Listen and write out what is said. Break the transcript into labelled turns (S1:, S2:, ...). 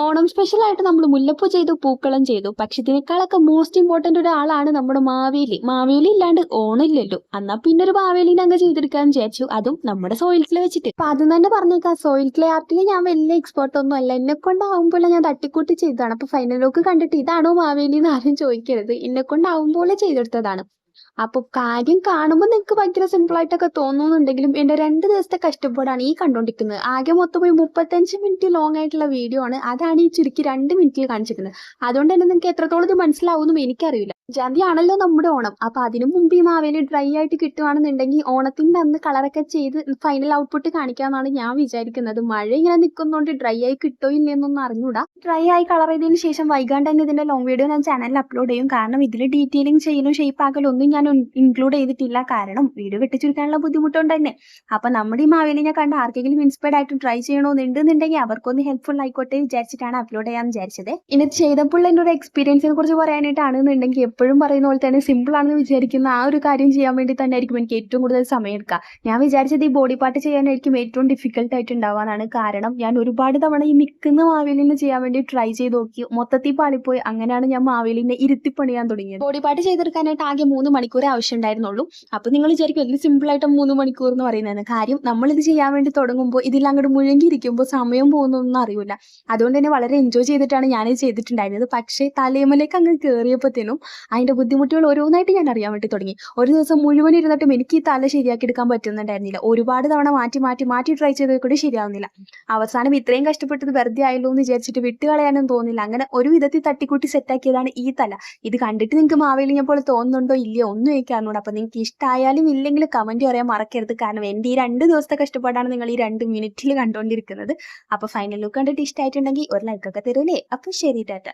S1: Onam special ആയിട്ട് നമ്മൾ മുല്ലപ്പൂ ചെയ്തു, പൂക്കളം ചെയ്തു. പക്ഷെ ഇതിനേക്കാളൊക്കെ മോസ്റ്റ് ഇമ്പോർട്ടന്റ് ഒരാളാണ് നമ്മുടെ മാവേലി. മാവേലി ഇല്ലാണ്ട് ഓണില്ലല്ലോ. എന്നാ പിന്നെ ഒരു മാവേലിനെ അങ്ങ് ചെയ്തെടുക്കാൻ വിചാരിച്ചു, അതും നമ്മുടെ സോയിൽ ക്ലേ വെച്ചിട്ട്. അപ്പൊ അതും തന്നെ പറഞ്ഞേക്കാം, സോയിൽ ക്ലേ ആർട്ടിൽ ഞാൻ വലിയ എക്സ്പേർട്ട് ഒന്നും അല്ല. എന്നെ കൊണ്ടാവുമ്പോൾ ഞാൻ തട്ടിക്കൂട്ടി ചെയ്തതാണ്. അപ്പൊ ഫൈനൽ ലുക്ക് കണ്ടിട്ട് ഇതാണോ മാവേലി എന്ന് ആരും ചോദിക്കരുത്, എന്നെ കൊണ്ടാവുമ്പോൾ ചെയ്തെടുത്തതാണ്. അപ്പൊ കാര്യം കാണുമ്പോൾ നിങ്ങൾക്ക് ഭയങ്കര സിമ്പിൾ ആയിട്ടൊക്കെ തോന്നുന്നുണ്ടെങ്കിലും എന്റെ 2 ദിവസത്തെ കഷ്ടപ്പാടാണ് ഈ കണ്ടോണ്ടിരിക്കുന്നത്. ആകെ മൊത്തം പോയി 35 മിനിറ്റ് ലോങ് ആയിട്ടുള്ള വീഡിയോ ആണ്. അതാണ് ഈ ചുരുക്കി 2 മിനിറ്റിൽ കാണിച്ചിരിക്കുന്നത്. അതുകൊണ്ട് തന്നെ നിങ്ങൾക്ക് എത്രത്തോളം ഇത് മനസ്സിലാവുമെന്നും എനിക്കറിയില്ല. ജാതിയാണല്ലോ നമ്മുടെ ഓണം. അപ്പൊ അതിനു മുമ്പ് ഈ മാവേലി ഡ്രൈ ആയിട്ട് കിട്ടുവാണെന്നുണ്ടെങ്കിൽ ഓണത്തിന്റെ അന്ന് കളറൊക്കെ ചെയ്ത് ഫൈനൽ ഔട്ട്പുട്ട് കാണിക്കാന്നാണ് ഞാൻ വിചാരിക്കുന്നത്. മഴ ഇങ്ങനെ നിൽക്കുന്നതുകൊണ്ട് ഡ്രൈ ആയി കിട്ടോ ഇല്ലെന്നൊന്നും അറിഞ്ഞൂടാ. ഡ്രൈ ആയി കളർ ചെയ്തതിന് ശേഷം വൈകാണ്ട് തന്നെ ഇതിന്റെ ലോങ് വീഡിയോ ഞാൻ ചാനലിൽ അപ്ലോഡ് ചെയ്യും. കാരണം ഇതിൽ ഡീറ്റെയിലിംഗ് ചെയ്യലും ഷേപ്പ് ആക്കലും ഒന്നും ഞാൻ ഇൻക്ലൂഡ് ചെയ്തിട്ടില്ല. കാരണം വീഡിയോ വെട്ടിച്ചുരുക്കാനുള്ള ബുദ്ധിമുട്ടുണ്ട് തന്നെ. അപ്പൊ നമ്മുടെ ഈ മാവേലിനെ കണ്ട് ആർക്കെങ്കിലും ഇൻസ്പയർഡ് ആയിട്ട് ട്രൈ ചെയ്യണമെന്നുണ്ടെന്നുണ്ടെങ്കിൽ അവർക്കൊന്ന് ഹെൽപ്ഫുൾ ആയിക്കോട്ടെ വിചാരിച്ചിട്ടാണ് അപ്ലോഡ് ചെയ്യാൻ വിചാരിച്ചത്. ഇനി ചെയ്തപ്പോൾ എൻ്റെ ഒരു എക്സ്പീരിയൻസിനെ കുറിച്ച് പറയാനായിട്ടാണെന്നുണ്ടെങ്കിൽ എപ്പോഴും പറയുന്ന പോലെ തന്നെ സിമ്പിൾ ആണെന്ന് വിചാരിക്കുന്ന ആ ഒരു കാര്യം ചെയ്യാൻ വേണ്ടി തന്നെ ആയിരിക്കും എനിക്ക് ഏറ്റവും കൂടുതൽ സമയം എടുക്കുക. ഞാൻ വിചാരിച്ചത് ഈ ബോഡി പാർട്ട് ചെയ്യാനായിരിക്കും ഏറ്റവും ഡിഫിക്കൽട്ട് ആയിട്ട് ഉണ്ടാവാനാണ്. കാരണം ഞാൻ ഒരുപാട് തവണ ഈ നിൽക്കുന്ന മാവേലിനെ ചെയ്യാൻ വേണ്ടി ട്രൈ ചെയ്ത് നോക്കി, മൊത്തത്തിൽ പാളിപ്പോയി. അങ്ങനെയാണ് ഞാൻ മാവേലിനെ ഇരുത്തിപ്പണിയാൻ തുടങ്ങിയത്. ബോഡി പാർട്ട് ചെയ്തെടുക്കാനായിട്ട് ആകെ 3 മണിക്കൂർ ആവശ്യം ഉണ്ടായിരുന്നുള്ളൂ. അപ്പൊ നിങ്ങൾ വിചാരിക്കും ഇതിൽ സിമ്പിൾ ആയിട്ട് 3 മണിക്കൂർ എന്ന് പറയുന്നത്. കാര്യം നമ്മൾ ഇത് ചെയ്യാൻ വേണ്ടി തുടങ്ങുമ്പോൾ ഇതിൽ അങ്ങോട്ട് മുഴുകിയിരിക്കുമ്പോൾ സമയം പോകുന്നൊന്നും അറിയില്ല. അതുകൊണ്ട് തന്നെ വളരെ എൻജോയ് ചെയ്തിട്ടാണ് ഞാനിത് ചെയ്തിട്ടുണ്ടായിരുന്നത്. പക്ഷേ തലേമലേക്ക് അങ്ങ് കയറിയപ്പോഴത്തേനും അതിന്റെ ബുദ്ധിമുട്ടുകൾ ഓരോന്നായിട്ട് ഞാൻ അറിയാൻ വേണ്ടി തുടങ്ങി. ഒരു ദിവസം മുഴുവൻ ഇരുന്നിട്ടും എനിക്ക് ഈ തല ശരിയാക്കി എടുക്കാൻ പറ്റുന്നുണ്ടായിരുന്നില്ല. ഒരുപാട് തവണ മാറ്റി മാറ്റി മാറ്റി ട്രൈ ചെയ്തത് കൂടി ശരിയാവുന്നില്ല. അവസാനം ഇത്രയും കഷ്ടപ്പെട്ടത് വെറുതെ ആയല്ലോ എന്ന് വിചാരിച്ചിട്ട് വിട്ടുകളയാനും തോന്നില്ല. അങ്ങനെ ഒരു വിധത്തിൽ തട്ടിക്കൂട്ടി സെറ്റാക്കിയതാണ് ഈ തല. ഇത് കണ്ടിട്ട് നിങ്ങൾക്ക് മാവേലിനെ പോലെ തോന്നുന്നുണ്ടോ ഇല്ലയോ ഒന്നും എനിക്ക് അറിഞ്ഞൂടാ. അപ്പൊ നിങ്ങൾക്ക് ഇഷ്ടമായാലും ഇല്ലെങ്കിലും കമന്റ് പറയാൻ മറക്കരുത്. കാരണം എൻ്റെ ഈ 2 ദിവസത്തെ കഷ്ടപ്പാടാണ് നിങ്ങൾ ഈ 2 മിനിറ്റിൽ കണ്ടുകൊണ്ടിരിക്കുന്നത്. അപ്പൊ ഫൈനൽ ലുക്ക് കണ്ടിട്ട് ഇഷ്ടമായിട്ടുണ്ടെങ്കിൽ ഒരു ലൈക്കൊക്കെ തരൂലേ. അപ്പൊ ശരി, ടാറ്റ.